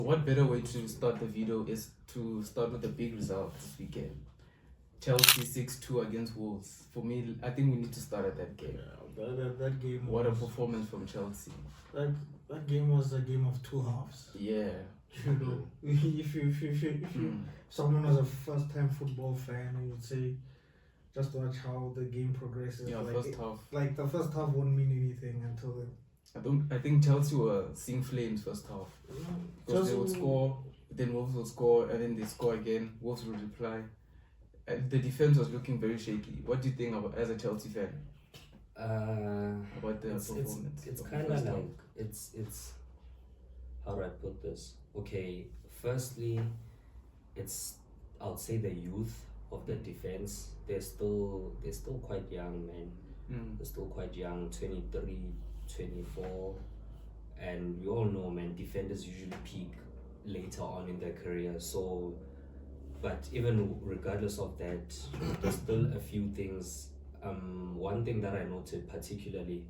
What better way to start the video is to start with the big result this weekend. Chelsea 6-2 against Wolves. For me, I think we need to start at that game. Yeah, that game. What a performance from Chelsea. That game was a game of two halves. Yeah. You know, if someone was a first-time football fan, you would say, just watch how the game progresses. Yeah, first half. Like the first half won't mean anything until then. I think Chelsea were seeing flames first half. Because they would score, then Wolves would score, and then they score again. Wolves would reply. And the defense was looking very shaky. What do you think about as a Chelsea fan? About the performance? It's kind of like it's how do I put this? Okay, firstly, it's I would say the youth of the defense. They're still quite young, man. They're still quite young, 23, 24, and we all know, man, defenders usually peak later on in their career. So, but even regardless of that, there's still a few things. One thing that I noted particularly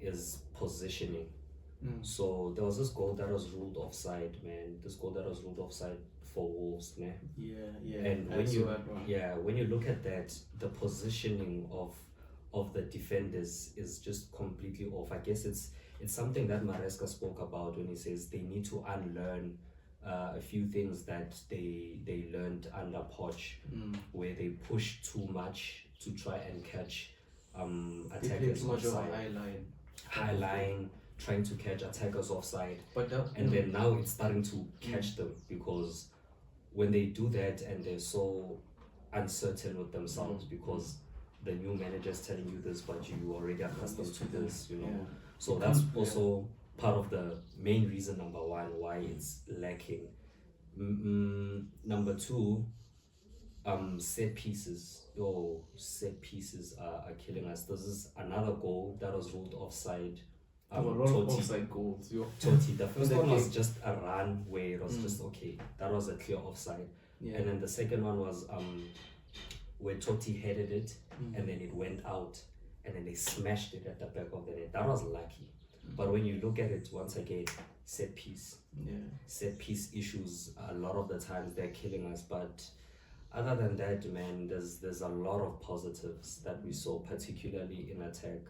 is positioning. So there was this goal that was ruled offside, man. This goal that was ruled offside for Wolves, man. Yeah. And when you look at that, the positioning of the defenders is just completely off. I guess it's something that Maresca spoke about when he says they need to unlearn a few things that they learned under Poch, where they push too much to try and catch attackers offside. High line, trying to catch attackers offside, and then now it's starting to catch them, because when they do that and they're so uncertain with themselves because the new manager is telling you this, but you already accustomed to this, you know. Yeah. So that's also part of the main reason, number one, why it's lacking. Number two, set pieces. Set pieces are killing us. This is another goal that was ruled offside. A lot of offside goals. Totally. The first one was just a run where it was just okay. That was a clear offside. Yeah. And then the second one was where Totti headed it and then it went out and then they smashed it at the back of the net. That was lucky. But when you look at it once again, set piece issues, a lot of the times they're killing us. But other than that, man, there's a lot of positives that we saw, particularly in attack,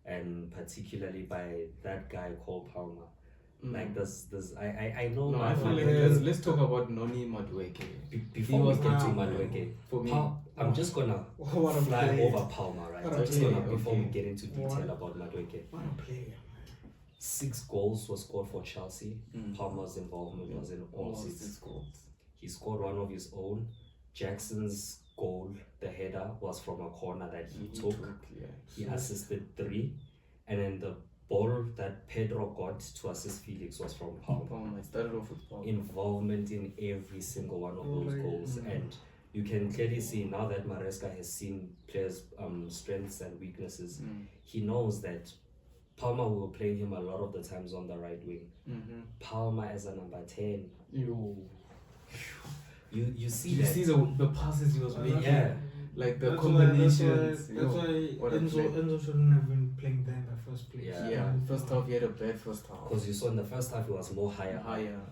and particularly by that guy called Palmer. Like this I know. No, I feel like let's talk about Noni Madueke. Before we get to Madueke, for me, I'm just gonna fly over Palmer, right? Before we get into detail about Madueke. What a player. 6 goals were scored for Chelsea. Palmer's involvement was in all 6 goals. He scored one of his own. Jackson's goal, the header, was from a corner that he took. He assisted 3, and then the ball that Pedro got to assist Felix was from Palmer. Started off with Palmer. Involvement in every single one of those goals, and you can clearly see now that Maresca has seen players' strengths and weaknesses. He knows that Palmer will play him a lot of the times on the right wing. Palmer as a number 10. You see the passes he was making. Yeah. Like the combinations. That's why Enzo shouldn't have been playing there in the first place. Yeah. First half, he had a bad first half. Because you saw in the first half, he was more higher.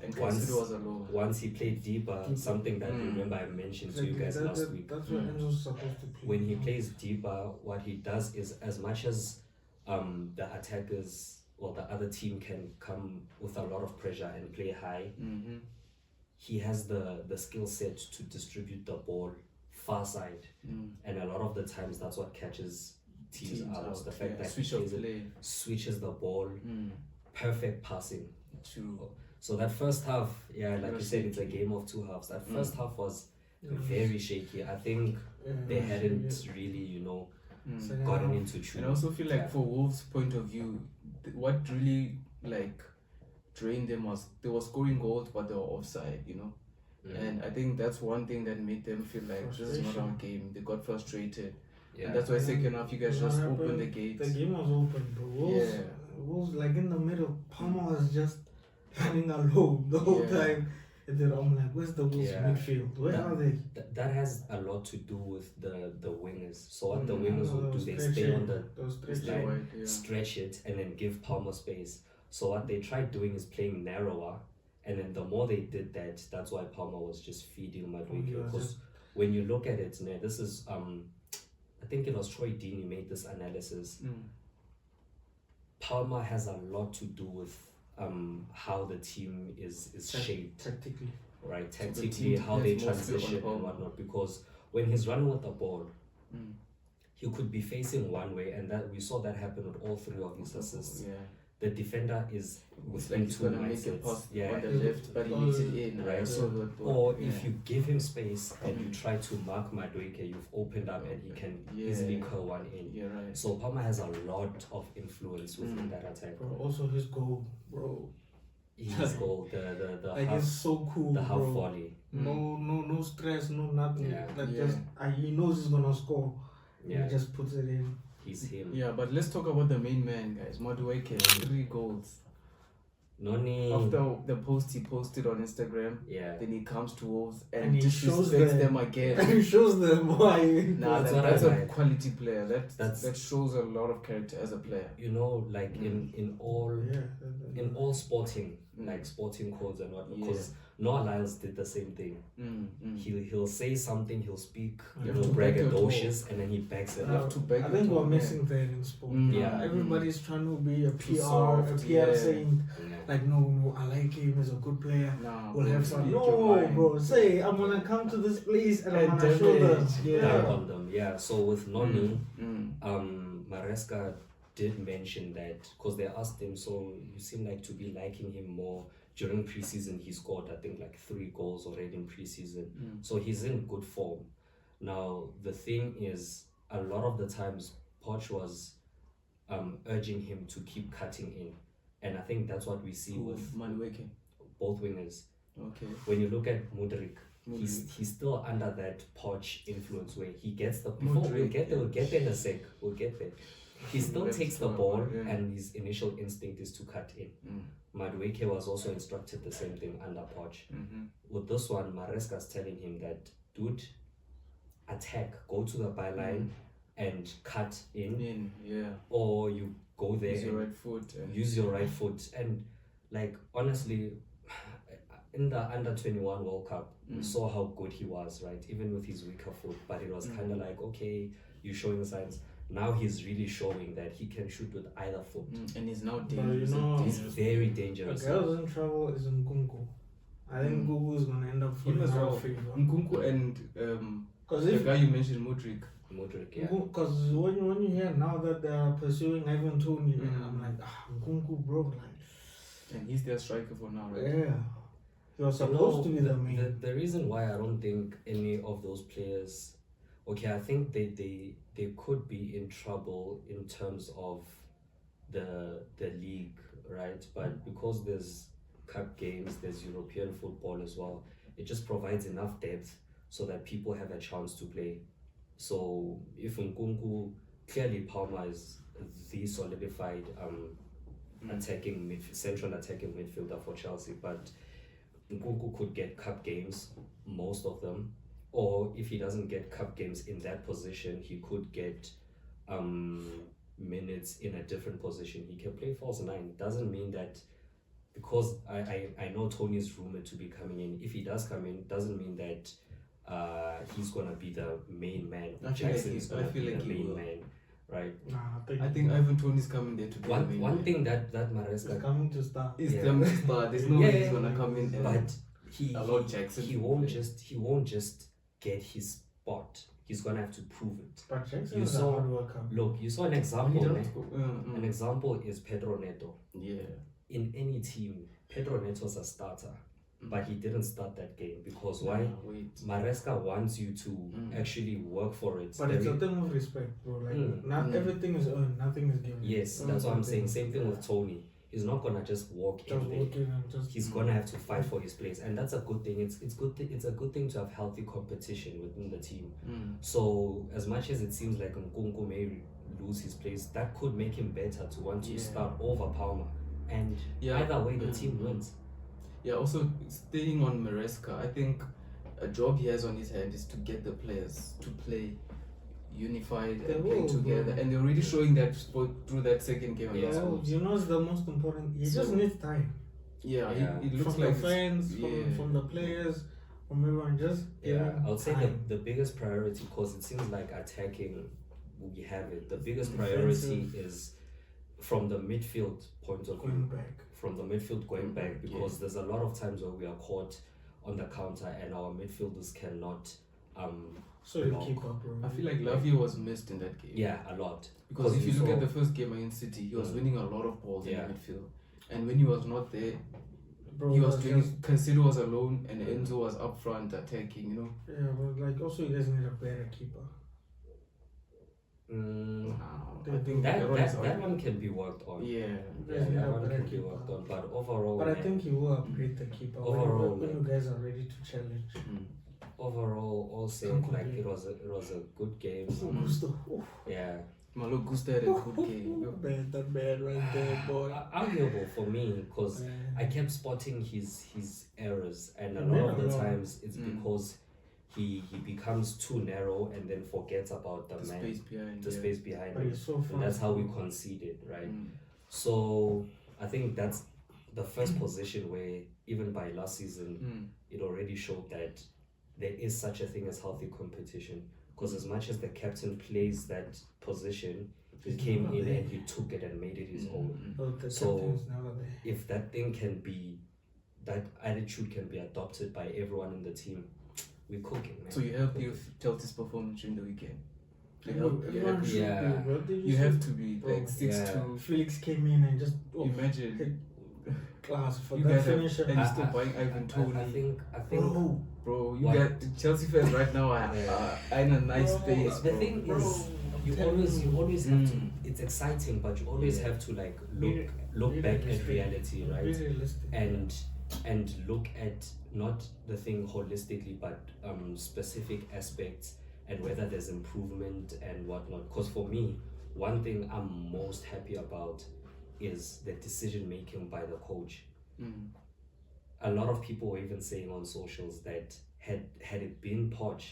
And once was a lower. Once he played deeper, something that remember I mentioned to you guys last week. That's where Enzo's supposed to play. When he plays deeper, what he does is, as much as the attackers or the other team can come with a lot of pressure and play high, he has the skill set to distribute the ball far side, and a lot of the times that's what catches teams out. The fact that he switches the ball, perfect passing. True. So that first half, like you said, it's a game of 2 halves. That first half was very shaky. I think they hadn't really, gotten into tune. And I also feel like for Wolves' point of view, what really drained them was they were scoring goals but they were offside, and I think that's one thing that made them feel like this is not our game. They got frustrated, and that's why second half you guys just opened the gates. The game was open, bro. Wolves like in the middle. Palmer was just running alone the whole time. And then I'm like, where's the Wolves midfield? Where are they? That has a lot to do with the wingers. So what the wingers would do, they stay on the line, stretch it, and then give Palmer space. So what they tried doing is playing narrower And then the more they did that, that's why Palmer was just feeding Madueke. yeah, Because when you look at it, this is I think it was Troy Deeney made this analysis. Palmer has a lot to do with how the team is shaped. Tactically. Right, So the tactically, team how they depends mostly transition on Palmer. and whatnot. Because when he's running with the ball, he could be facing one way, and that we saw that happen with all three of his assists. Yeah. The defender is It's within like he's two gonna make a mindsets. pass Yeah. on the left, but he makes it in, Right. So Or if you give him space and you try to mark Madueke, you've opened up and he can easily curl one in. Yeah, right. So Palmer has a lot of influence within that attack. Bro, also his goal, bro. His goal, the Like half, it's so cool, the half bro. volley. No stress, no nothing. Yeah. Like Yeah. just he knows he's gonna score. Yeah, He just puts it in. he's him. Yeah, but let's talk about the main man, guys. Madueke, 3 goals. Noni. After the post he posted on Instagram, Yeah. then he comes to Wolves and, And he shows disrespects them. them again. And he shows them why. Nah, That's what that's I a like. quality player. That's- That shows a lot of character as a player. You know, like in all Yeah. in all sporting, like sporting codes and whatnot, Yeah. because Noah Lyles did the same thing. He'll say something, he'll speak, You have to back your braggadocious, and then he backs it You have up. to back I your think we're talk, missing that in sport. Yeah. Everybody's trying to be a Too PR, soft, a PR yeah. saying Yeah. like no, I like him, he's a good player. Nah, We'll bro, have some. speak No, your mind. bro, say I'm gonna come to this place and I'm And gonna show them. damage, yeah. Dunk on them. Yeah. So with Noni, Mm. Maresca did mention that because they asked him, so you seem like to be liking him more. During preseason, he scored, I think, like 3 goals already in preseason. So he's in good form. Now, the thing is, a lot of the times, Poch was urging him to keep cutting in. And I think that's what we see with Madueke. both wingers. Okay. When you look at Mudryk, he's still under that Poch influence where he gets the before we'll Mudryk, get there in a sec. We'll get there. He still Left takes the foot, ball yeah. and his initial instinct is to cut in. Madueke was also instructed the same thing under Poch. With this one, Maresca's telling him that, dude, attack, go to the byline and cut in, or you go there Use your and right foot. And use your right foot. And like honestly, in the under 21 World Cup, we saw how good he was, right? Even with his weaker foot, but it was kind of like, okay, you're showing signs. Now he's really showing that he can shoot with either foot. and he's now But dangerous. you know, He's very A dangerous. girl doesn't travel is Nkunku. I think Gugu is gonna end up Him falling as out well. of favor. Nkunku and Because the if guy you mentioned, Mudryk. Mudryk, yeah. because when you hear now that they're pursuing Ivan Toney, and I'm like, Nkunku, bro, like, And he's their striker for now, right? yeah, you're supposed to be the main. The reason why I don't think any of those players, okay, I think they could be in trouble in terms of the league, right? But because there's cup games, there's European football as well, it just provides enough depth so that people have a chance to play. So if Nkunku, clearly Palmer is the solidified central attacking midfielder for Chelsea, but Nkunku could get cup games, most of them, or if he doesn't get cup games in that position, he could get minutes in a different position. He can play false 9. Doesn't mean that because I know Tony's rumored to be coming in. If he does come in, doesn't mean that he's gonna be the main man. Jackson is gonna be the main man, right? I think Ivan Toney's coming there to be the main One man. thing that He's Maresca coming to start. Is Yeah. them to start. There's no way he's gonna come in and but he allow Jackson he to won't play. just get his spot. He's gonna have to prove it. But Jackson You is a saw- hard worker. Look, you saw an He example. don't Ne? go- An example is Pedro Neto. Yeah. In any team, Pedro Neto's a starter, but he didn't start that game because why? Nah, wait. Maresca wants you to actually work for it. But it's a thing of respect, bro. Like not everything is earned, nothing is given. Yes, that's what I'm saying. Same thing with Tony. He's not gonna just walk Just in there. working and just. He's gonna have to fight for his place, and that's a good thing. It's a good thing to have healthy competition within the team. So as much as it seems like Nkunku may lose his place, that could make him better to want to start over Palmer, and either way the team wins. Yeah, also staying on Maresca, I think a job he has on his hand is to get the players to play unified They and play will, together, bro. and they're already showing that through that second game Yeah. against Oh, Wolves. you know, it's the most important. He just So- needs time. Yeah, Yeah. it looks from like the fans, from the players, from everyone, just I would say time. the biggest priority, because it seems like attacking, we have it. The biggest priority is from the midfield point of going view. back. From the midfield going back, because there's a lot of times where we are caught on the counter and our midfielders cannot So you block. keep up, bro. I feel like Lavia was missed in that game. Yeah, a lot. Because if you look saw- at the first game against City, he was winning a lot of balls in Yeah. the midfield. And when he was not there, Bro, he was that's doing. just- Cancelo was alone, and Enzo was up front attacking. You know. Yeah, but like also you guys need a better keeper. I think that one is that one can be worked on. Yeah. Yeah, that one better can be keeper. worked on. But overall, But I think he will upgrade the keeper Overall, when you guys are ready to challenge. overall, all said, Can't like complain. it was a good game. Gusto. Yeah. Malo Gusta had a good game. Man, that man right there, boy. Arguable for me, because Man. I kept spotting his errors, and a He lot made of a the lot. times it's because he becomes too narrow and then forgets about the man, Space behind. the space behind But him, he's so fast. and that's how we conceded, right? So I think that's the first position where even by last season it already showed that there is such a thing as healthy competition, because as much as the captain plays that position, he He's came never in there. and he took it and made it his own. Oh, the So- captain's never there. If that thing can be, that attitude can be adopted by everyone in the team, we're cooking, man. So you happy with Chelsea's performance during the weekend? You Bro, have, everyone should Yeah. be, bro. Did you see have to be Bro, like 6-2. Felix came in and just Imagine class for you that guys have, finisher. and you're still buying Ivan Toney. I think Bro, you What? got Chelsea fans right now are in a nice Bro, space. the Bro. thing Bro, is, you tell always have to. It's exciting, but you always Yeah. have to like Be- look be back at realistic. reality, right? Be realistic. And look at not the thing holistically, but specific aspects and whether there's improvement and whatnot. Because for me, one thing I'm most happy about is the decision making by the coach. A lot of people were even saying on socials that had it been Poch,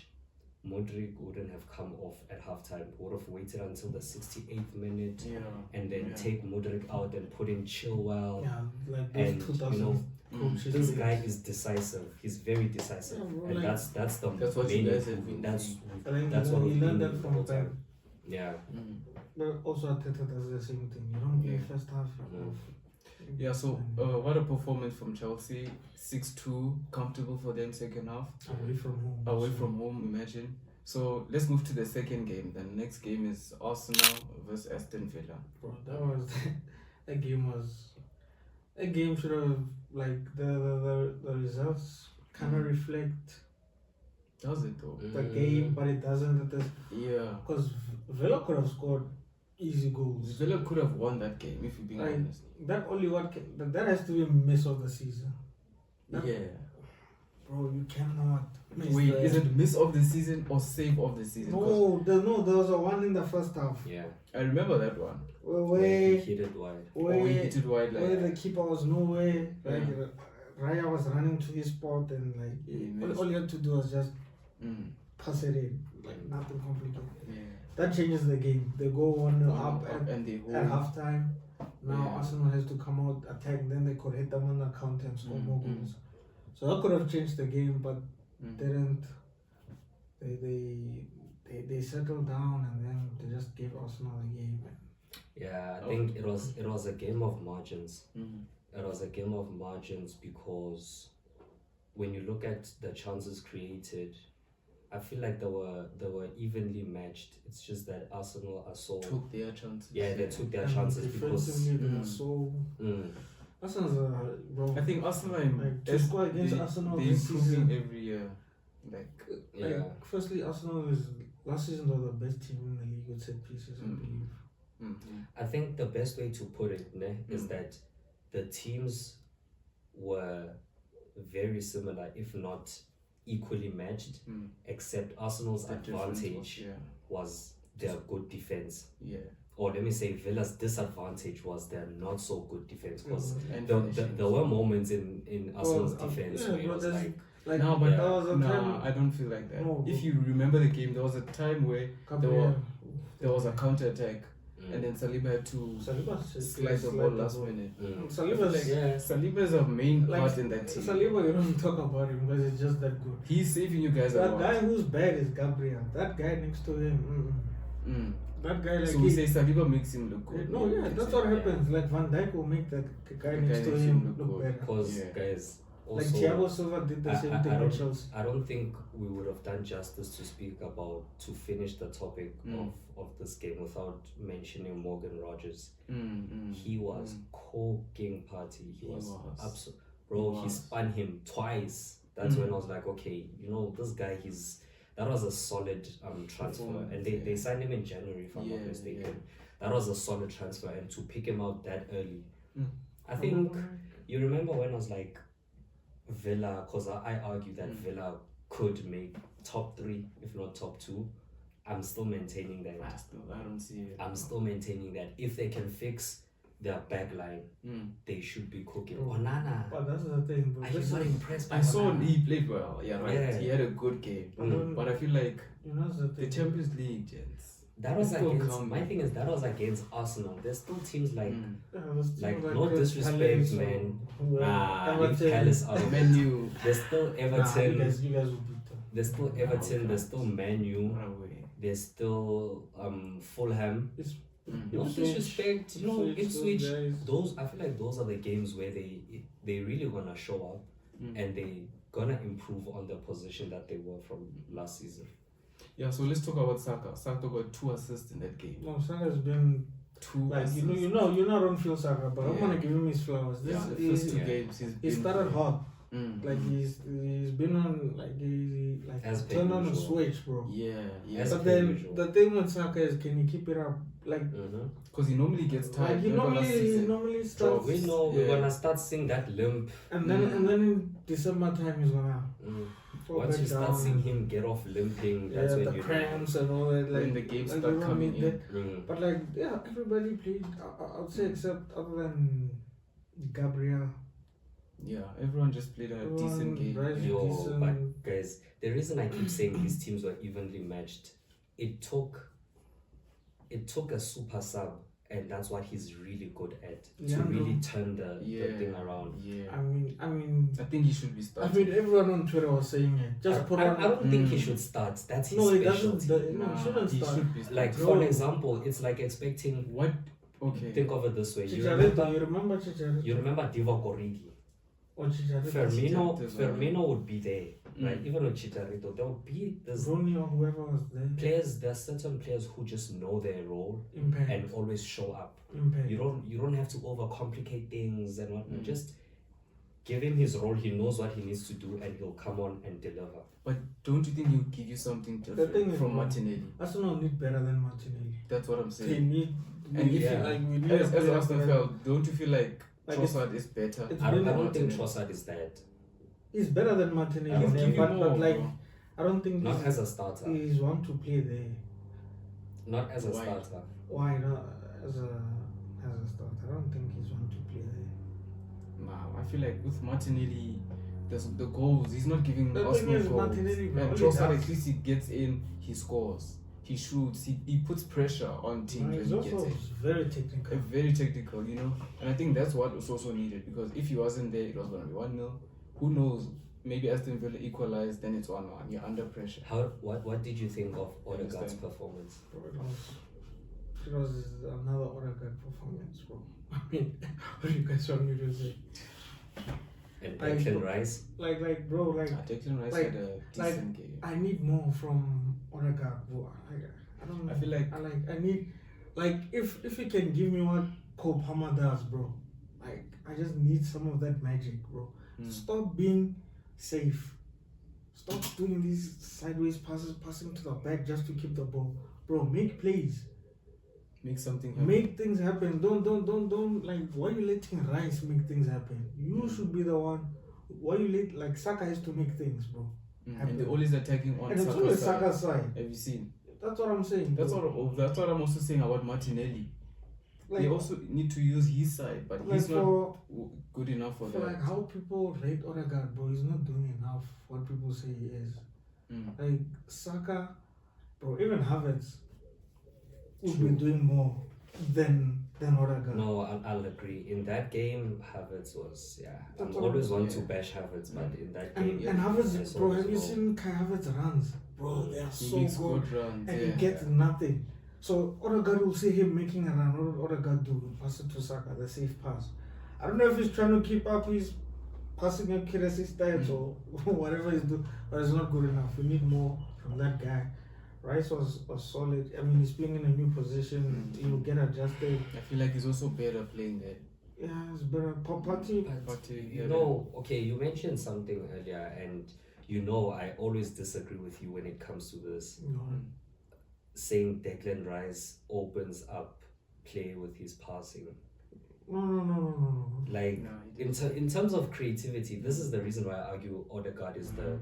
Modric wouldn't have come off at halftime. Would have waited until the 68th minute and then take Modric out and put in Chilwell. Yeah, like And, those you 2000 know, coaches. This guy is decisive. He's very decisive, Yeah, bro, and like- that's the That's what main you guys have improvement. been I think That's he what we've learned been that the from whole Pep. time. Yeah. But also Arteta does the same thing. You don't play Yeah. first half. Yeah, so what a performance from Chelsea. 6-2, comfortable for them second half. Away from home. Away so- from home, imagine. So let's move to the second game. The next game is Arsenal versus Aston Villa. Bro, that was that game should have like the results kind of reflect Does it though? the game, but it doesn't. Yeah. Because Villa could have scored easy goals. Villa could have won that game if you're being Like, honest. that only what that has to be a miss of the season. That- Yeah. Bro, you cannot miss Wait, the- is it miss of the season or save of the season? 'Cause there was a one in the first half. Yeah. I remember that one. Where he Where hit it wide. Or he hit it wide where the like keeper was nowhere. Like Yeah. Raya was running to his spot and like He all, missed. all you had to do was just mm, pass it in. Like nothing complicated. yeah. That changes the game. They go 1-0 up and they hold. at halftime. Now Yeah. Arsenal has to come out, attack, then they could hit them on the counter and score more goals. So that could have changed the game, but didn't. They settled down and then they just gave Arsenal the game. Yeah, I think it was a game of margins. Mm. It was a game of margins because when you look at the chances created, I feel like they were evenly matched. It's just that Arsenal are so Took their chances. yeah, they took their And chances because defensively they are so. mm, Arsenal's bro. I think Arsenal Like, to score against Arsenal they this improving season. every year. Like yeah. Like, firstly, Arsenal is last season they were the best team in the league with set pieces, I believe. I think the best way to put it is that the teams were very similar, if not equally matched, except Arsenal's the difference advantage was their good defense. Yeah. Or let me say Villa's disadvantage was their not so good defense, because And there were moments in Arsenal's defense yeah, where it bro, was there's- like Like, no, but Yeah. there was a time. I don't feel like that. No, If bro. you remember the game, there was a time where Gabriel, there was a counter attack and then Saliba had to Saliba slide the ball last minute. Saliba, Saliba is a main part in that team. Saliba, you don't talk about him because he's just that good. He's saving you guys a That lot. guy who's bad is Gabriel. That guy next to him. That guy, like, so we say Saliba makes him look good. No, yeah, that's what happens. Like Van Dijk will make that guy next to him look better. Because guys, also, like Thiago Silva did the same thing with Chelsea. I don't think we would have done justice to speak about, to finish the topic of this game without mentioning Morgan Rogers. He was cooking party. He was absolute. Bro, he spun him twice. That's when I was like, okay, you know, this guy, that was a solid transfer. And they signed him in January, if I'm not mistaken. That was a solid transfer. And to pick him out that early, I think, you remember when I was like, Villa, because I argue that Villa could make top 3, if not top 2. I'm still maintaining that. I don't see it. I'm still maintaining that if they can fix their back line, they should be cooking. Onana. But that's the thing, bro. I was not impressed by I saw Onana. he played well. Yeah, right. Yeah. He had a good game. But I feel like the Champions League, gents. That was against, my thing is, that was against Arsenal. There's still teams like no disrespect, man. Leave Palace out. Man U. There's still Everton. You guys will beat them. There's still Everton. There's still Man U. There's still Fulham. No disrespect, you know, Ipswich. Those, I feel like those are the games where they really gonna show up and they gonna improve on the position that they were from last season. Yeah, so let's talk about Saka. Saka got 2 assists in that game. No, Saka's been 2 like assists. you know don't feel Saka, but I'm gonna give him his flowers. The first 2 games he started hot. Like he's been on As turned on a usual. switch, bro. Yeah. But then the thing with Saka is, can you keep it up? Like, because he normally gets tired. like he normally starts. We know we're gonna start seeing that limp. And then in December time he's gonna. Once you start seeing him get off limping, that's when the you cramps and all that. Like when the games like start coming in. But like everybody played. I would say except other than Gabriel. Yeah, everyone just played a decent game. But guys, the reason I keep saying these teams were evenly matched, it took a super sub, and that's what he's really good at, to really turn the thing around. Yeah. I mean, I think he should be starting. I mean, everyone on Twitter was saying it. Just put on. I don't think he should start. That's his No, he specialty. doesn't. He shouldn't he start. should be starting. Like, for example, it's like expecting. What? Okay. Think of it this way. You Chicharito, you remember Chicharito? Divock Origi. Or Chicharito? Firmino would be there. Right? Even with Chicharito, there would be this Rooney or whoever was there. there are certain players who just know their role Impact. and always show up. Impact. You don't have to overcomplicate things and whatnot. Just give him his role. He knows what he needs to do, and he'll come on and deliver. But don't you think he'll give you something different from Martinelli? Arsenal need better than Martinelli. That's what I'm saying. They need. And if we need as Arsenal felt, don't you feel like Like Trossard is better? I don't think Trossard is that. He's better than Martinelli. He'll give you but more, like, bro. I don't think Not as a starter. he's one to play there. Not as a Why? starter. Why not as a starter? I don't think he's one to play there. Nah, I feel like with Martinelli, the goals, he's not giving The thing Arsenal is, goals. Martinelli, bro, And only Trossard, does- at least he gets in, he scores, he shoots, he puts pressure on teams He's when he gets also in. very technical. Very technical, you know. And I think that's what was also needed, because if he wasn't there, it was going to be 1-0. Who knows? Maybe Aston Villa equalized, then it's 1-1. You're under pressure. What did you think of Odegaard's performance? It was another Odegaard performance, bro. I mean, what do you guys want me to say? And Like, Declan Rice? Bro, Declan Rice like- had a decent game. I need more from Odegaard, bro. I don't know. I feel like I need, if you can give me what Cole Palmer does, bro. Like, I just need some of that magic, bro. Stop being safe. Stop doing these sideways passes, passing to the back just to keep the ball, bro. Make plays. make something happen. Make things happen. Don't like. Why you letting Rice make things happen? You should be the one. Why you let Saka has to make things, bro? And they're always attacking on And it's always Saka's side. Have you seen? That's what I'm saying. That's bro. what I'm also saying about Martinelli. Like, they also need to use his side, but like he's not for good enough for that. like how people rate Odegaard, bro. He's not doing enough. What people say he is. Like Saka, bro. Even Havertz would be doing more. than Odegaard. No, I'll agree. In that game, Havertz was I'm always one to bash Havertz, but in that game, And I Havertz, saw bro, his have you goal. seen Kai Havertz runs? Bro, they are He so makes good. good runs. And Yeah. he gets nothing. So Odegaard will see him making a run. What did Odegaard do? Pass it to Saka, the safe pass. I don't know if he's trying to keep up his passing accuracy stats or whatever he's doing, but it's not good enough. We need more from that guy. Rice was solid. I mean, he's playing in a new position. He'll get adjusted. I feel like he's also better playing there. Yeah, it's better. Party. You know, okay, you mentioned something earlier, and you know, I always disagree with you when it comes to this. No. Saying Declan Rice opens up play with his passing. No. Like, No, he didn't. in terms of creativity, this is the reason why I argue Odegaard is the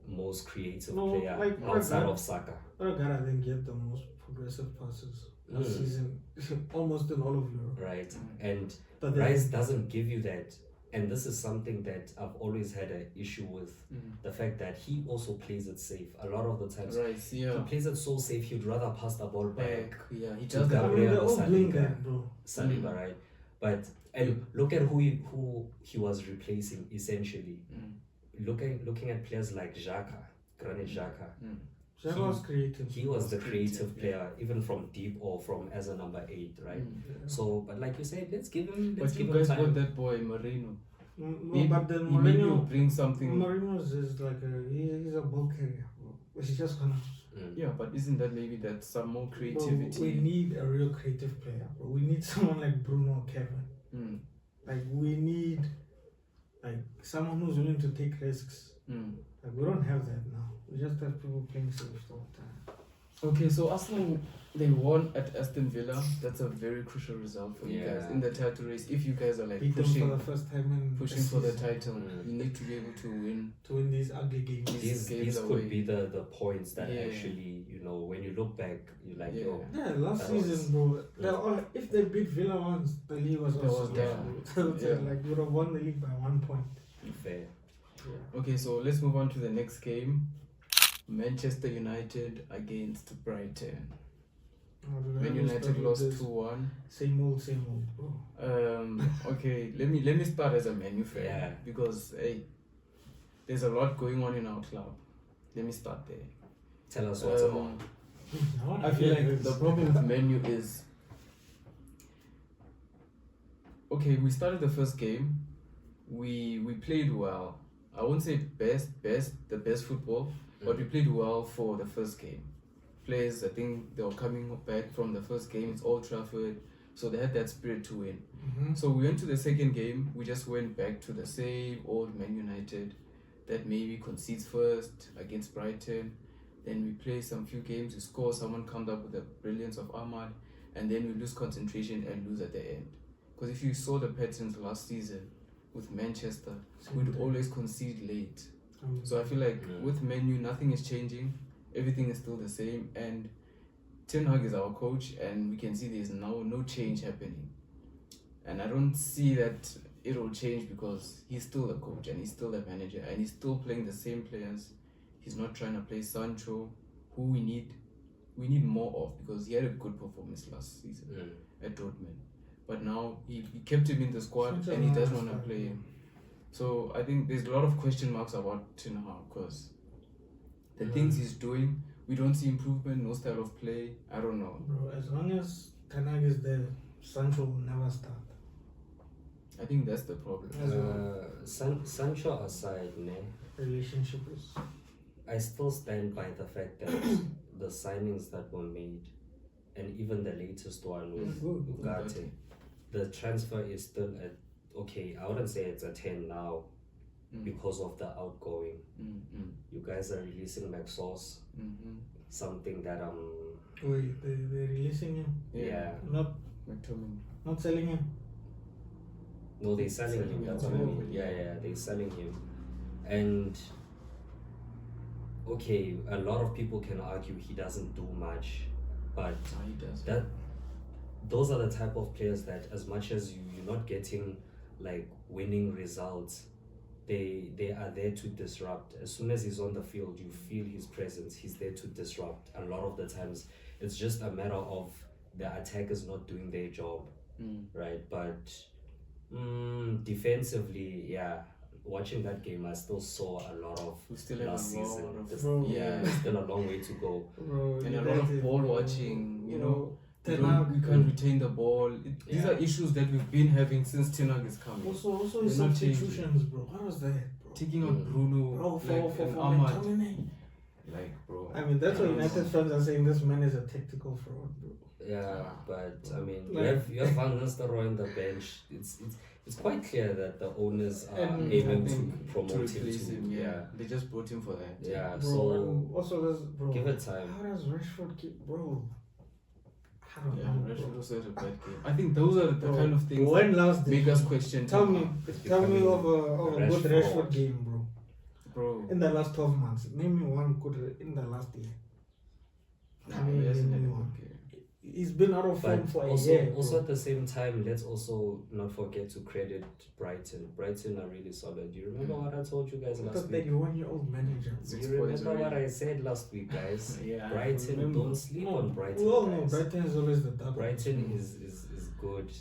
most creative player like outside Odegaard. of Saka. Odegaard, I think, get the most progressive passes last season, almost in all of Europe. Right, and But Rice doesn't give you that, and this is something that I've always had an issue with. The fact that he also plays it safe. A lot of the times, Rice, he yeah. plays it so safe. He'd rather pass the ball back. Yeah, he to does that. I mean, Gabriel they're all doing Saliba. that, bro. Saliba, right? But and look at who he was replacing essentially. Looking at players like Xhaka, Granit Xhaka. Xhaka was creative. He was the creative player, even from deep or from as a number 8, right? So, but like you said, let's give him. But you him guys time. bought that boy Marino. No, but then Maybe Mourinho bring something. Mourinho's is like he's a ball carrier, bro. He's just gonna. Yeah, but isn't that maybe that some more Bro, creativity? we need a real creative player, bro. We need someone like Bruno or Kevin. Like we need like someone who's willing to take risks. Like we don't have that now. We just have people playing safe all the time. Okay, so Arsenal, they won at Aston Villa. That's a very crucial result for you guys in the title race. If you guys are like Beat them pushing for the first time in pushing a for the season. title, you need to be able to win. To win these ugly games. These games These away. could be the points that Yeah. actually, you know, when you look back, you're like, yo, Yeah, last That was- season, bro. They're all, if they beat Villa once, the league was That also was done. done. So Yeah. like we would have won the league by 1 point. fair. Okay, so let's move on to the next game. Manchester United against Brighton. Man United lost 2-1. Same old, bro. Okay, let me start as a Man U fan. Yeah. Because hey, there's a lot going on in our club. Let me start there. Tell us what's on. I feel like the problem with Man U is, okay, we started the first game, we played well. I won't say the best football, but we played well for the first game. Players, I think they were coming back from the first game. It's Old Trafford, so they had that spirit to win. So we went to the second game. We just went back to the same old Man United that maybe concedes first against Brighton. Then we play some few games, we score, someone comes up with the brilliance of Ahmad, and then we lose concentration and lose at the end. Because if you saw the patterns last season with Manchester, we'd always concede late. So I feel like with Man U, nothing is changing, everything is still the same, and Ten Hag is our coach, and we can see there's no change happening. And I don't see that it will change because he's still the coach and he's still the manager and he's still playing the same players. He's not trying to play Sancho, who we need more of, because he had a good performance last season at Dortmund. But now he kept him in the squad and he doesn't want to play him. So I think there's a lot of question marks about Ten Hag because the things he's doing, we don't see improvement, no style of play. I don't know. Bro, as long as Ten Hag is there, Sancho will never start. I think that's the problem. Sancho aside, Relationship is. I still stand by the fact that the signings that were made, and even the latest one with Ugarte, the transfer is still at, okay, I wouldn't say it's a 10 now because of the outgoing. You guys are releasing McSauce, something that Wait, they're releasing him? yeah. Not selling him? No, they're selling him. That's what I mean. Yeah, they're selling him. And okay, a lot of people can argue he doesn't do much, but he does. Those are the type of players that, as much as you're not getting like winning results, they are there to disrupt. As soon as he's on the field, you feel his presence. He's there to disrupt. A lot of the times, it's just a matter of the attack is not doing their job, right? But defensively, yeah. Watching that game, I still saw a lot of We still have last a lot season. of- There's still a long way to go. Bro, and a lot of ball watching, you know. We can't retain the ball. These are issues that we've been having since Ten Hag is coming. Also They're his not substitutions, bro. What was that, bro? Taking out Bruno, Bro, like, and for Ahmad. McTominay. Like, bro. I mean, that's why United fans are saying this man is a tactical fraud, bro. Yeah, but I mean, Like- you have Van Nistelrooy on the bench. It's quite clear that the owners are And aiming I to think promote to him replace to him, yeah. They just brought him for that. yeah. Bro, So and also there's, bro, give it time. how does Rashford keep, bro? I don't Yeah, know, Rashford bro. also had a bad game. I think those are the Bro, kind of things when that last make did us you- question. Tell me becoming of a good Rashford. Rashford game, bro. Bro. In the last 12 months, name me one good in the last year. Nah, I mean, he hasn't name had me a one. good game. He's been out of form But for a also, year. also bro. at the same time, let's also not forget to credit Brighton. Brighton are really solid. Do you remember what I told you guys What last a week? 31-year-old manager. Six You points remember what already. I said last week, guys? Yeah. Brighton, Remember. don't sleep on Brighton. We all know guys. Brighton is always the double. Brighton is good.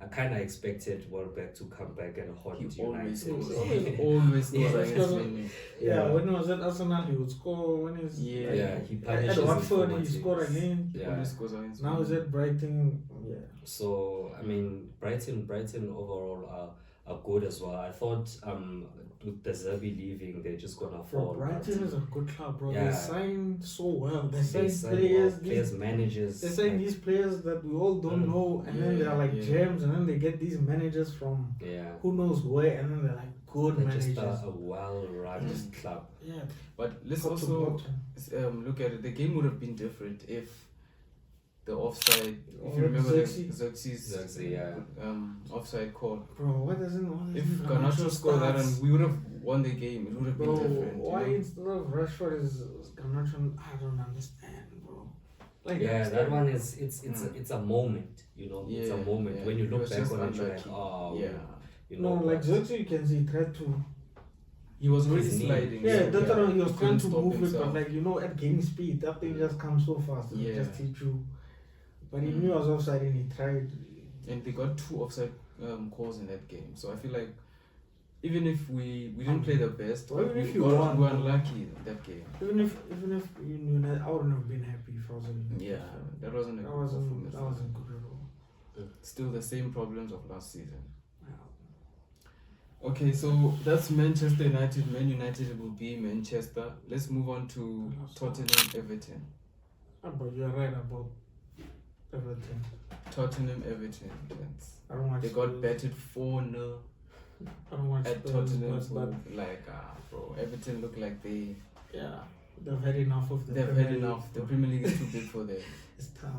I kind of expected Welbeck to come back and haunt He always United. scores. Always- Always scores Yeah, against because- Man U. Yeah, when he was at Arsenal, he would score. When he's Yeah. like, Yeah, he at punishes his Watford, former he scored teams. again. He Yeah. always scores against Now Man he's U. at Brighton. Yeah. So I mean, Brighton overall are good as well. I thought with the Zerbi leaving, they're just gonna Bro, fall. Brighton is a good club, bro. Yeah. They sign so well. They They sign sign players. well, players, These, managers. they sign like- these players that we all don't know, and then they're like Yeah. gems, and then they get these managers from yeah, who knows where, and then they're like good they're managers. just a well-run club. Yeah. But let's top to also bottom. look at it. The game would have been different if the offside, if Or you remember the Xerxes. Xerxes Yeah. offside call. Bro, why doesn't If Garnacho scored that starts? and we would have won the game, it would have been Bro, different. you why know? instead of Rashford is Garnacho? I don't understand, bro. Like, Yeah, that one is it's a moment. You know, it's a Yeah, moment yeah. when you It look was back just on it. You're like, unlucky. oh, Yeah. You No, know, like but- Xerxes, you can see he tried to. He was already His knee. sliding. Yeah, so, that's what he was he trying couldn't to stop move it, himself. but like at game speed, that thing just comes so fast. It Yeah. just hit you. But he knew I was offside and he tried. And they got 2 offside calls in that game. So I feel like even if we didn't play the best, Well, but even we if you got won, we were unlucky that game. Even if I wouldn't have been happy if I wasn't. Yeah, that wasn't a That good wasn't performance. that wasn't good at all. Still the same problems of last season. Yeah. Okay, so that's Manchester United. Man United will be Manchester. Let's move on to Tottenham Everton. But you're right about everything. Tottenham Everton. I don't watch They got Spurs. battered 4-0 I don't watch at Spurs, Tottenham. but So like, bro, Everton look like yeah, they've had enough of the they've Premier had League. enough. The Premier League is too big for them. It's tough.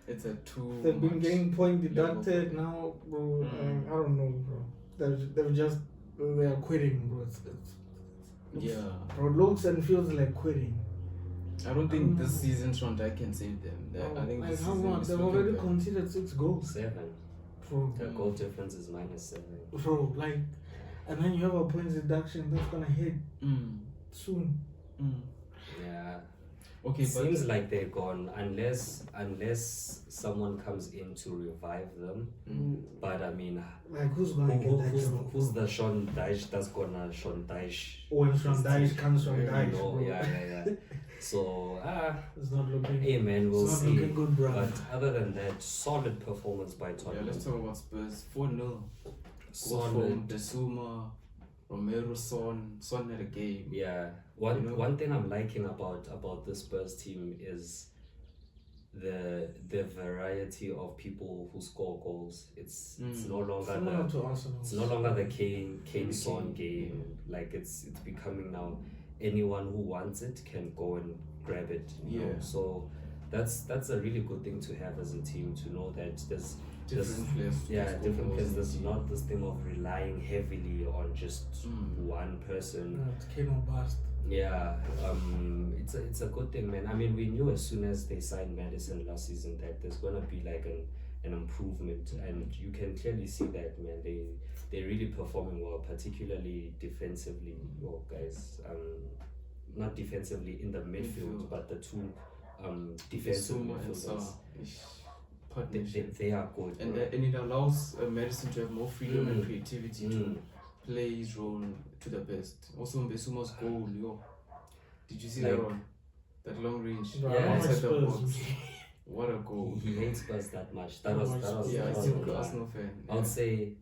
It's a too. They've been much getting point level deducted for them. now, bro. Mm. I don't know, bro. They're quitting, bro. Yeah, Bro, looks and feels like quitting. I don't think this season Sean Dyche can save them. I think like this how season much? is They've looking already bad. conceded 6 goals, 7. bro. The goal difference is -7. Bro, like, and then you have a points deduction that's gonna hit Mm. soon. Mm. Yeah. Okay, It but seems like they're gone unless someone comes in to revive them. But I mean, Like, who's gonna get that job? who's the Sean Dyche that's gonna Sean Dyche? When Sean Dyche comes from Yeah, Dyche, No, bro. yeah. So It's not looking. hey man, we'll it's not see. looking good, bro. But other than that, solid performance by yeah, Tottenham. let's talk about Spurs. 4-0. Goals from Solid. Desuma, Romero, Son had a game. Yeah. One You know? one thing I'm liking about the Spurs team is the variety of people who score goals. It's no longer Similar the to Arsenal. it's no longer the Kane Son Kane, game. Like it's becoming now anyone who wants it can go and grab it. You know? Yeah. So that's a really good thing to have as a team, to know that there's Different players. to yeah score different goals players. in the There's team. not this thing of relying heavily on just one person. It's Kane or bust. Yeah, it's a good thing, man. I mean, we knew as soon as they signed Madison last season that there's gonna be like an improvement, and you can clearly see that, man. They're really performing well, particularly defensively. Oh, guys, not defensively in the midfield, Midfield. but the two defensive Desuma and midfielders. Son. Ish. partnership. They are good. And bro. and it allows Madison to have more freedom and creativity to Mm. play his role to the best. Also, Mbesuma's goal, yo. Did you see Like- that one? That long range. Bro, Yeah, I don't outside like the Spurs. box. What a goal. He hates Spurs that much. That Oh, was Yeah, that it's was a a good lie. Arsenal fan. I would say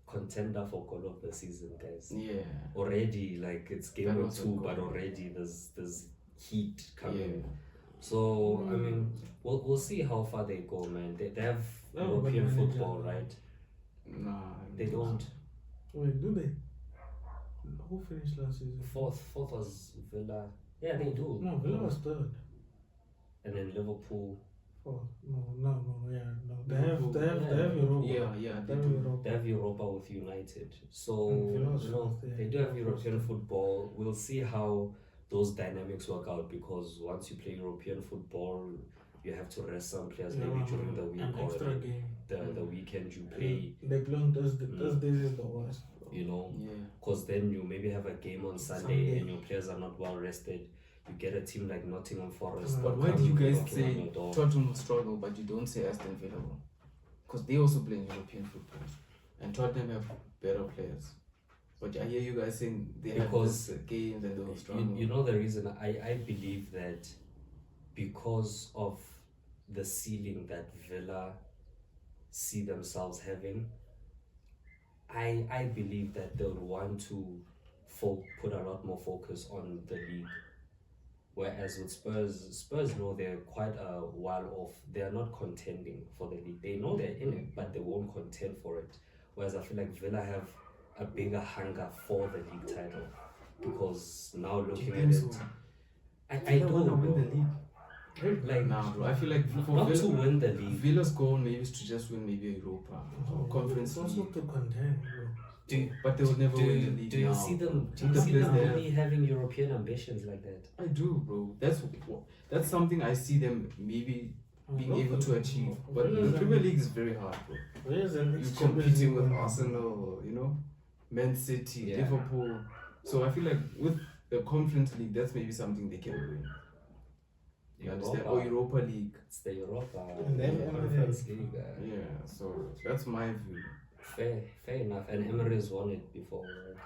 contender for goal of the season, guys. Yeah. Already, like it's game That week was a 2, goal. but already there's heat coming. Yeah. So I mean, we'll see how far they go, man. They have Oh, European but football, manager. right? Nah. They don't. Wait, do they? Who finished last season? Fourth was Villa. Yeah, they do. No, Villa was third. And then Liverpool. Fourth. No, yeah, no. They Liverpool. have Europa. Yeah, They they have do. Europa. They have Europa with United. So Villa was you know fourth, yeah. they do have European football. We'll see how those dynamics work out, because once you play European football, you have to rest some players maybe during the week an or extra game. the weekend you play. They play on Thursday. Thursdays is the worst. You know, Yeah. because then you maybe have a game on Sunday and your players are not well rested. You get a team like Nottingham Forest. Mm. But why do you guys say Tottenham will struggle, but you don't say Aston Villa will? Because they also play in European football, and Tottenham have better players. But I hear you guys saying they have Because this games and they'll struggle. you know the reason I believe that, because of the ceiling that Villa see themselves having, I believe that they would want to put a lot more focus on the league. Whereas with Spurs know they're quite a while off. They are not contending for the league. They know they're in it, but they won't contend for it. Whereas I feel like Villa have a bigger hunger for the league title, because now looking at think it, so? I do, win the bro. league. Like, Nah, bro. I feel like for not to Villa, win the league. Villa's goal maybe is to just win maybe Europa or Conference It's also League. to contend, bro. But they will never win the league Do you now. see them? Do With you the see players them they have. really having European ambitions like that? I do, bro. That's something I see them maybe being able to achieve. But the Premier League is very hard, bro. Where's the You're next competing with Champions League? Arsenal, Man City, Yeah. Liverpool. So I feel like with the Conference League, that's maybe something they can win. You understand? Or Europa League. It's the Europa And then Conference League. Yeah, so that's my view. Fair enough. And Emery's won it before.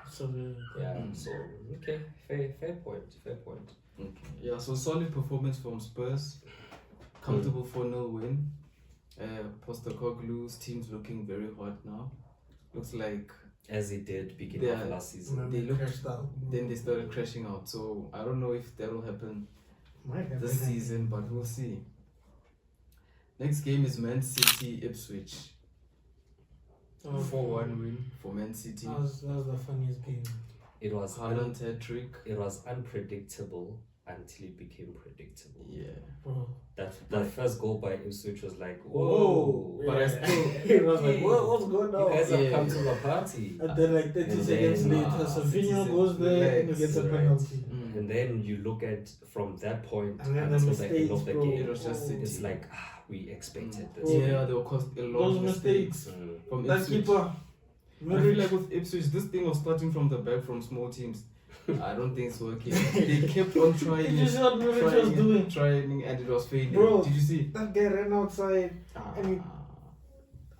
So Yeah. So okay, fair point. Okay. Yeah, so solid performance from Spurs. Comfortable 4-0 win. Postecoglou's team's looking very hot now. Looks like As it did beginning of last season. They looked- crashed out. then they started crashing out. So I don't know if that will happen Might happen this season, but we'll see. Next game is Man City Ipswich. 4-1 win for Man City. That was the funniest game. It was Haaland hat trick. it was unpredictable until it became predictable. Yeah. Bro. That first goal by Ipswich was like, Whoa. whoa. But I Yeah. still- It was like, what's going You on? guys have Yeah. come to the party. And then like 30 And seconds then, later, City Savinho said, goes there and he relax, gets a right. penalty. And then you look at from that point And then the until the end mistakes, of the bro. game. It was just City. It's like we expected this. Yeah, they will cost a lot Those of mistakes. from That Ipswich. keeper. I feel like with Ipswich, this thing of starting from the back from small teams, I don't think it's working. They kept on trying Did you it, see what Muric was doing? trying, and it was failing. Bro. Did you see? That guy ran outside. And he, Ah.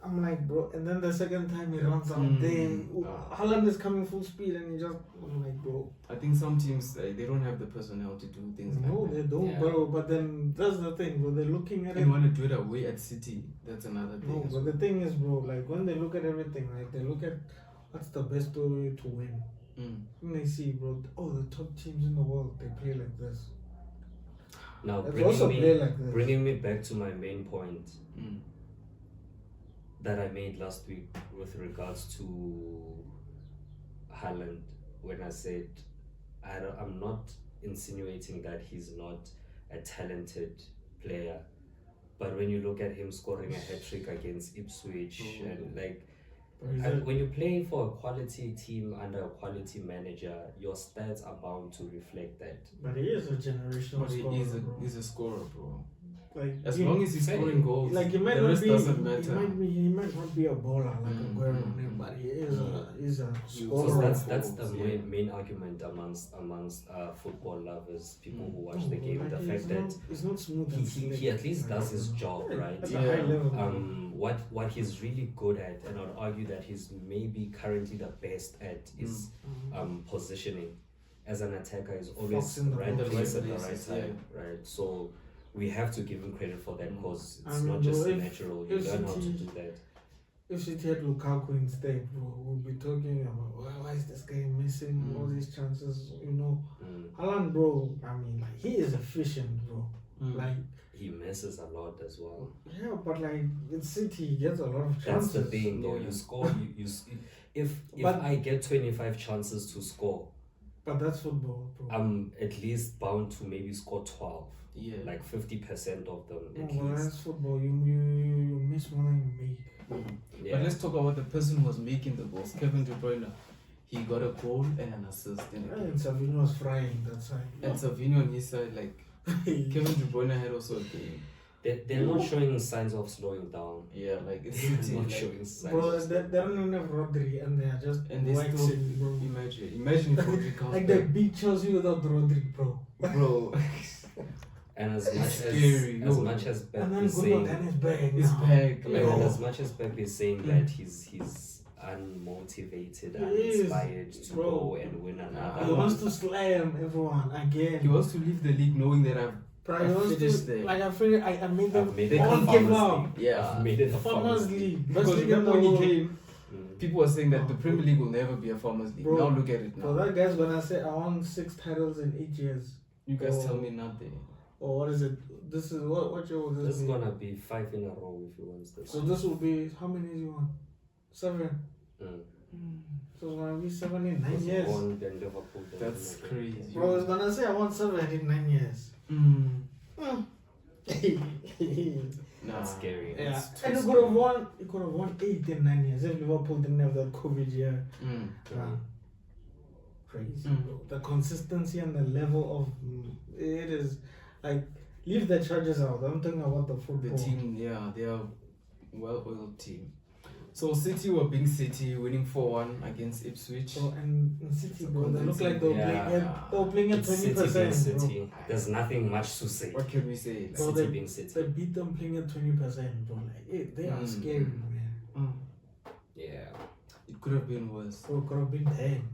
I'm like, bro. And then the second time he runs out Mm. there. Ah. Haaland is coming full speed and he just, I'm like, bro. I think some teams they don't have the personnel to do things No, like they that. don't, Yeah. bro. But then that's the thing, bro. They're looking at They it. want to do it away at City. That's another thing. No, as but well. the thing is, bro, like when they look at everything, like they look at what's the best way to win. And they see, bro, the top teams in the world, they play like this. Now Let's also play like this. bringing me back to my main point Mm. that I made last week with regards to Haaland, when I said I'm not insinuating that he's not a talented player, but when you look at him scoring a hat trick against Ipswich and like. When you play for a quality team under a quality manager, your stats are bound to reflect that. But he is a generational But scorer, he's bro. a scorer, bro. like As long as he's scoring goals, like he might the not rest be, doesn't he matter. might not be a bowler like a Aguero or mm. but he is a Because scorer. that's the Yeah. main argument amongst football lovers, people who watch No, the game. like The fact that it's not smooth and he slick. at least does his job, right? At Yeah. a high level. What he's really good at, and I'd argue that he's maybe currently the best at, is positioning. As an attacker, he's always Foxing the right ball. place at the right places, time, right? So we have to give him credit for that, because I it's mean, not just bro, if- natural. You if learn how to City- do that. If City had Lukaku instead, bro, we'll be talking about why is this guy missing all these chances? You know, Haaland, bro. I mean, like he is efficient, bro. Like He misses a lot as well. yeah, but like in City, he gets a lot of That's chances. the thing, though. Yeah. You score. If But- I get 25 chances to score, But that's football, bro. I'm at least bound to maybe score 12, Yeah. like 50% of them No, at well, least. that's football. You miss more than you make. Yeah. But let's talk about the person who was making the goals, Kevin De Bruyne. He got a goal and an assist in a And game. Savino was frying that side. And Savinho on his side, like Kevin De Bruyne had also a game. They're not showing signs of slowing down. Yeah, like it's They're City. not Like, showing signs. Bro, of they don't even have Rodri and they are just and they still waxing, bro. imagine if Rodri comes Like they back. beat Chelsea without Rodri, bro. Bro, And as much Scary, as yo. much as Pep And then is saying, Gundogan is back. he's now. back. and Like, Yo. as much as Pep is saying that he's unmotivated, He is, uninspired to bro. go and win He another. wants to slam everyone again. he wants to leave the league knowing that Bro, he wants finished to, there. like I feel I made them I've made They it a all can't give Farmers up. League. Yeah. I've made it a Farmers League. Best Because league in remember the when he world. came, Mm. people were saying that the Premier League will never be a farmers league. Bro, now look at it So now. that guy's gonna say I won 6 titles in 8 years. You guys Oh. tell me nothing. Or what is it? This is what year will This this is be? gonna be 5 in a row if he wins this. So this will be how many years you want? 7. Mm. So it's gonna be 7 in 9 Because he years. won, then Liverpool, then That's Liverpool. crazy. Bro, it's gonna say I want 7 in 9 years. Nah, That's scary. Yeah, It's too and he scary. could have won 8 in 9 years if Liverpool didn't have that COVID year. Crazy, bro. The consistency and the level of it is like leave the charges out. I'm talking about the The football. team, yeah, they are well-oiled team. So City were being City, winning 4-1 against Ipswich. So and in City, It's a bro, they look like they were convincing- playing at they were playing at It's City 20%. being Bro. City. There's nothing much to say. What can we say? Bro, City they- being They City. beat them playing at 20%, bro. Like they are scary, man. Yeah. It could have been worse. So it could have been them.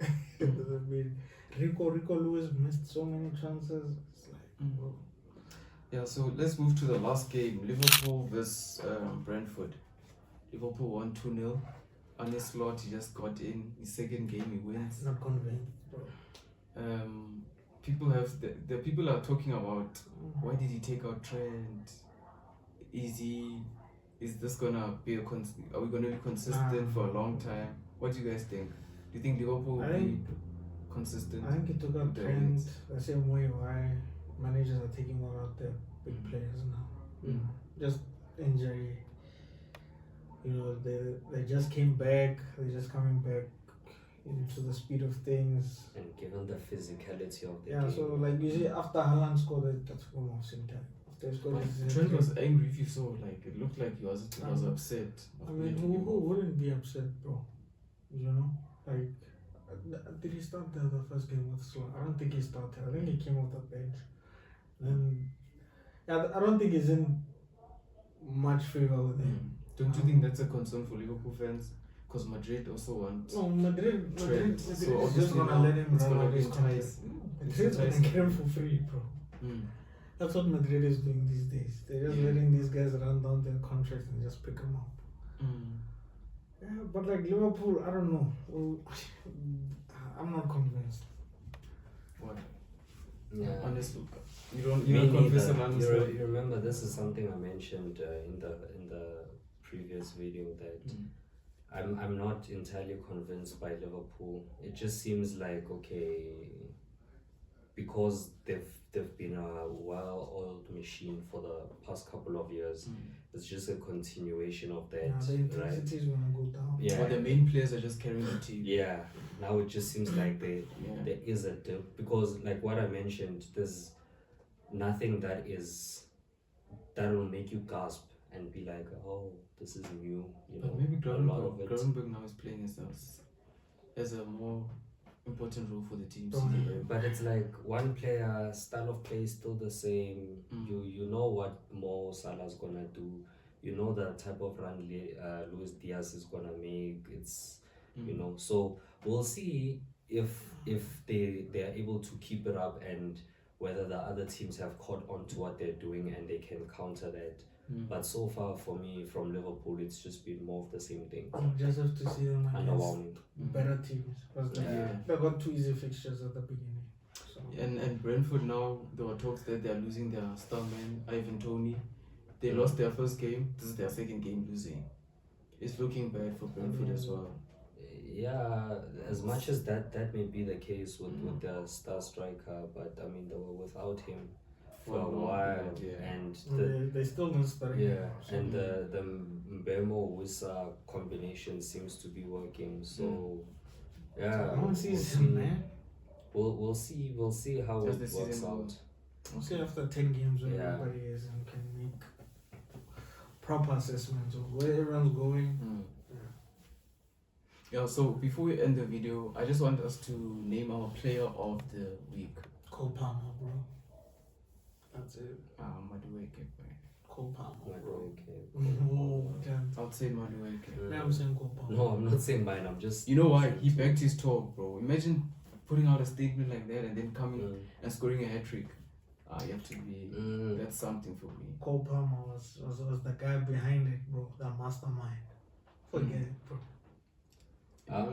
It could have been Rico Lewis missed so many chances. It's like, bro. Yeah, so let's move to the last game. Liverpool vs Brentford. Liverpool won 2-0. Arne Slot, he just got in. His second game, he wins. Not convinced, bro. People have the people are talking about why did he take out Trent? Is this gonna be are we gonna be consistent for a long time? What do you guys think? Do you think Liverpool will I be think- consistent? I think it took out The Trent wins. the same way why managers are taking out their big players now. Just injury. You know, they just came back. They're just coming back into the speed of things. And given the physicality of the Yeah, game. so like you see, after Haaland scored, that's from off center. After he scored, But his Trent was angry if you saw, like it looked like he was upset. of I mean, letting him who off. wouldn't be upset, bro? You know, like did he start the first game with Sloan? I don't think he started. I think he came off the bench. Then, yeah, I don't think he's in much favor with him. Don't you think that's a concern for Liverpool fans? Because Madrid also want No, Madrid Trent. is So just obviously gonna now let him it's run gonna out be his contract. enticed. Madrid's gonna get him for free, bro. Mm. That's what Madrid is doing these days. They're just letting these guys run down their contracts and just pick them up. Mm. Yeah, but like Liverpool, I don't know. Well, I'm not convinced. What? Yeah. Honestly, you don't Me convince neither. an You, honest you remember, this is something I mentioned in the previous video, that I'm not entirely convinced by Liverpool. It just seems like, okay, because they've been a well-oiled machine for the past couple of years. It's just a continuation of that, Yeah, the right? intensity is gonna go down. Yeah. But the main players are just carrying the team. Yeah, now it just seems like Yeah. there is a dip, because like what I mentioned, there's nothing that is that will make you gasp and be like, oh, this is new. You know, But maybe a lot of it. Gravenberg now is playing as a more important role for the team. But it's like one player, style of play is still the same. You know what Mo Salah's gonna do. You know the type of run Luis Diaz is gonna make. It's you know, so we'll see if they are able to keep it up and whether the other teams have caught on to what they're doing and they can counter that. But so far for me from Liverpool, it's just been more of the same thing. You just have to see them against Underwhelming. better teams because they got 2 easy fixtures at the beginning. So. And Brentford now, there were talks that they are losing their star man, Ivan Toney. They lost their first game. This is their second game losing. It's looking bad for Brentford as well. Yeah, as much as that may be the case with their star striker, but I mean they were without him for a while, and they still not starting. Yeah, and the Mbemo Wissa combination seems to be working. So yeah, we'll see how it works out. We'll see after 10 games where everybody is and can make proper assessments of where everyone's going. Yeah, so before we end the video, I just want us to name our player of the week. Cole Palmer, bro. That's it. Madueke. Cole Palmer, bro. I'll say Madueke. I'm saying Cole Palmer. No, I'm not saying mine. I'm just. You know why? He backed his talk, bro. Imagine putting out a statement like that and then coming and scoring a hat trick. You have to be. That's something for me. Cole Palmer was the guy behind it, bro. The mastermind. Forget it, bro. I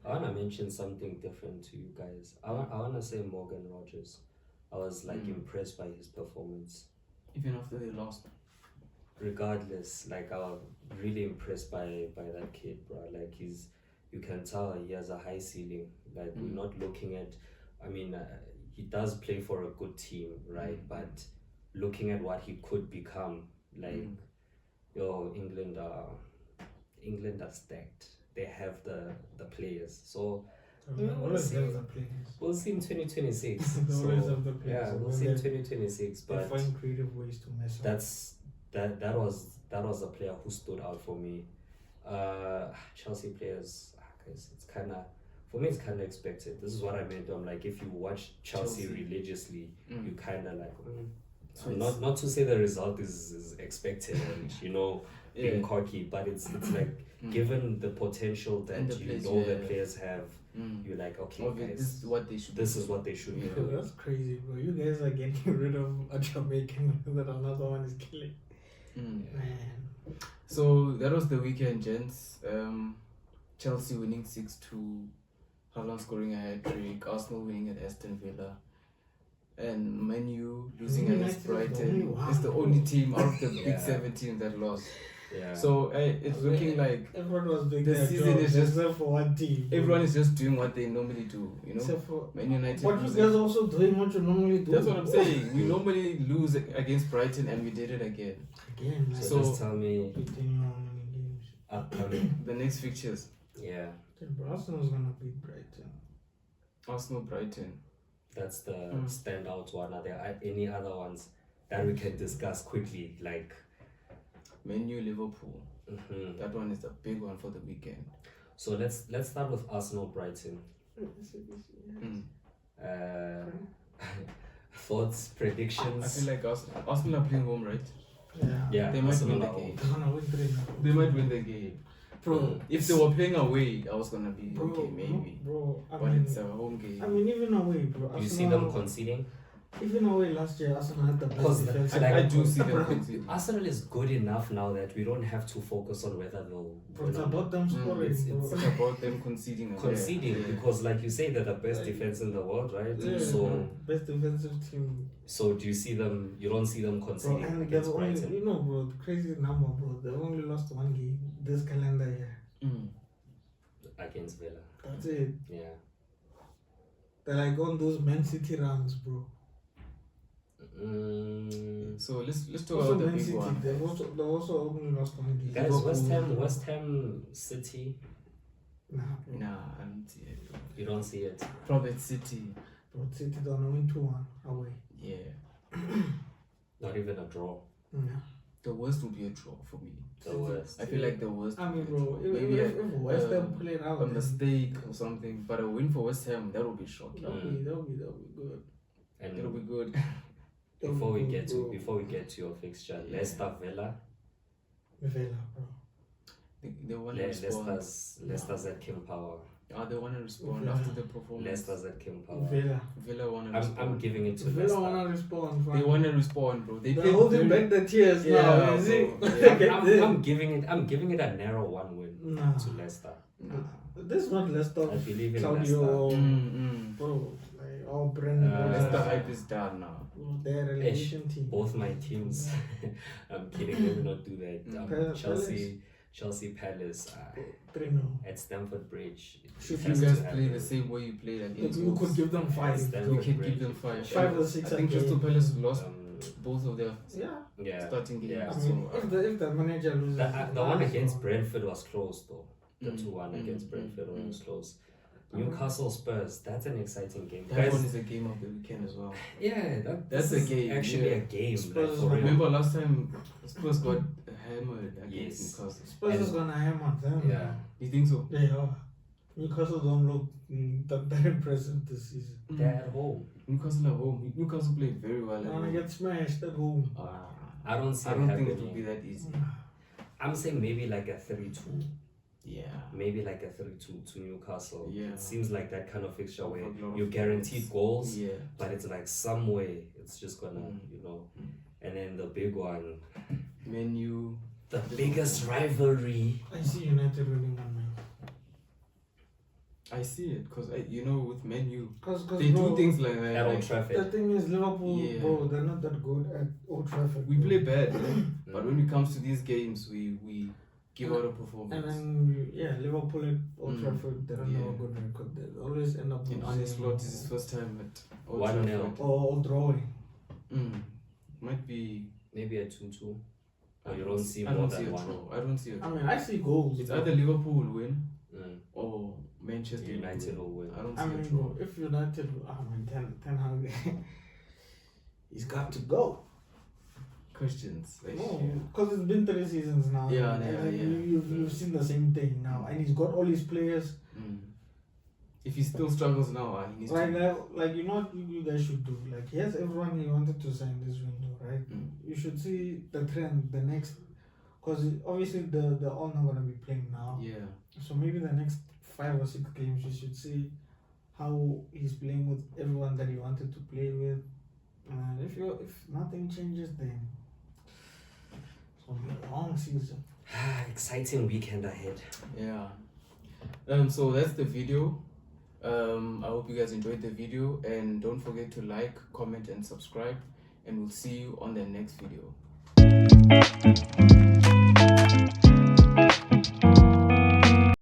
want to mention something different to you guys. I want to say Morgan Rogers. I was like impressed by his performance. Even after they lost? Regardless, like I was really impressed by that kid, bro. Like you can tell he has a high ceiling. Like we're not looking at, I mean, he does play for a good team, right? But looking at what he could become, like, England are stacked. They have the players. So we'll see in 2026. Yeah, we'll see in 2026. But they find creative ways to mess up. That was a player who stood out for me. Chelsea players, it's kind of, for me it's kind of expected. This is what I meant. I'm like, if you watch Chelsea religiously, you kind of like. So not to say the result is expected and being cocky, but it's like given the potential that the players have, you're like, okay, guys, this is what they should. This is what they should be. That's crazy, bro. You guys are getting rid of a Jamaican that another one is killing. Man. So that was the weekend, gents. Chelsea winning 6-2, Haaland scoring a hat trick, Arsenal winning at Aston Villa, and Man U losing against Brighton. It's the only team out of the big 7 teams that lost. Yeah. So it's looking like everyone was doing the their season job, is just except for one team. Everyone is just doing what they normally do, Except for Man United. But you guys also doing what you normally do. That's what I'm saying. We normally lose against Brighton, and we did it again. So just tell me games. Upcoming. The next fixtures. Yeah. Arsenal's gonna beat Brighton. Arsenal, Brighton. That's the standout one. Are there any other ones that we can discuss quickly? Like Man U, Liverpool. That one is the big one for the weekend. So let's start with Arsenal, Brighton. Thoughts, predictions. I feel like Arsenal are playing home, right? Yeah. They might win the game. They might win the game. Bro, if they were playing away, I was gonna be okay, maybe. Bro, but it's a home game. I mean, even away, bro. You see them conceding? Even away last year, Arsenal had the best defense. I do see them conceding. Arsenal is good enough now that we don't have to focus on whether they'll. It's about them scoring. It's about them conceding. Because, like you say, they're the best defense in the world, right? So best defensive team. So do you see them? You don't see them conceding against Brighton? Bro, the crazy number, bro. They only lost 1 game this calendar year. Against Villa. That's it. Yeah. They're like on those Man City runs, bro. So let's talk about the big City, one. They also only lost 1 game. Guys, West Ham City. Nah, I don't see it. You don't see it. Probably City. Bro, City don't win 2-1 away. Yeah. Not even a draw. The worst would be a draw for me. The worst. I feel like the worst. I mean, would be a bro, draw. if Maybe like West Ham pull it out, a mistake or something, but a win for West Ham, that would be shocking. that'll be good. And It'll be good. before we get to your fixture, Leicester Villa. Villa, bro. They want to respond. Leicester's at King Power. They want to respond Villa. after the performance. Leicester's at King Power. Villa want to respond. I'm giving it to Villa Leicester. wanna respond. They want to respond, bro. They They're played holding very- back the tears Yeah, now. You see? bro. Yeah. I'm giving it a narrow 1-win Nah. to Leicester. Nah. This is not Leicester. I believe in Claudio, Leicester. bro. Like all Brendan. Leicester hype is done now. Their relegation team. Both my teams. I'm kidding. Let me not do that. Chelsea Palace 3-0. at Stamford Bridge. Should It You has to guys happen. play the same way you played against You could Wolves. give them 5. Stand- We Stamford can Bridge. give them 5. 5 or 6 I think a Crystal game. Palace lost Um, both of their Yeah. starting games. Yeah. I So, mean, if the manager loses, the one against Brentford was close though. The Mm, 2-1 against mm, Brentford mm, was close. Newcastle Spurs, that's an exciting game. that Guys, one is a game of the weekend as well. yeah, That's this a is game, actually yeah. a game. Spurs like, for real. Remember last time Spurs got hammered against Yes. Newcastle. Spurs is gonna hammer them. Yeah. You think so? They are. Newcastle don't look that impressive this season. They're at home. Newcastle at home. Newcastle played very well at They're gonna home. get smashed at home. I don't see I it don't think happening. it will be that easy. I'm saying maybe like a 3-2. Yeah. Maybe like a 3-2 to Newcastle. Yeah. It seems like that kind of fixture where Of a lot you of guaranteed goals, Yeah. but it's like some way it's just gonna, Mm. Mm. And then the big one, Menu. the biggest rivalry. I see United winning 1-0. I see it because with Menu, Cause they bro, do things like that. At Old like, The Trafford. thing is, Liverpool, Yeah. bro, they're not that good at Old Trafford. we bro. play bad, but when it comes to these games, we give out a And performance. then, Liverpool at Old Mm. Trafford, they don't have Yeah. a good record. They always end up And Arne Slot is his first time at Old 1-0. Trafford. or drawing. Might be. Maybe a 2-2. Or you don't see I more don't see than a one. draw. I don't see a draw. I mean, I see goals. It's bro. either Liverpool will win Mm. or Manchester United will win. I don't see I a mean, draw. bro, if United, Ten Hag, he's got to go. Questions. Like, No, because it's been 3 seasons now. Yeah, and yeah, then yeah. You've seen the same thing now, and he's got all his players. If he still struggles now, he needs Right to. now, like you know what you guys should do. Like he has everyone he wanted to sign this window, right? You should see the trend, the next, because obviously they're all not gonna be playing now. Yeah. So maybe the next 5 or 6 games, you should see how he's playing with everyone that he wanted to play with. And if nothing changes, then it's gonna be a long season. Exciting weekend ahead. Yeah. So that's the video. I hope you guys enjoyed the video, and don't forget to like, comment, and subscribe, and we'll see you on the next video.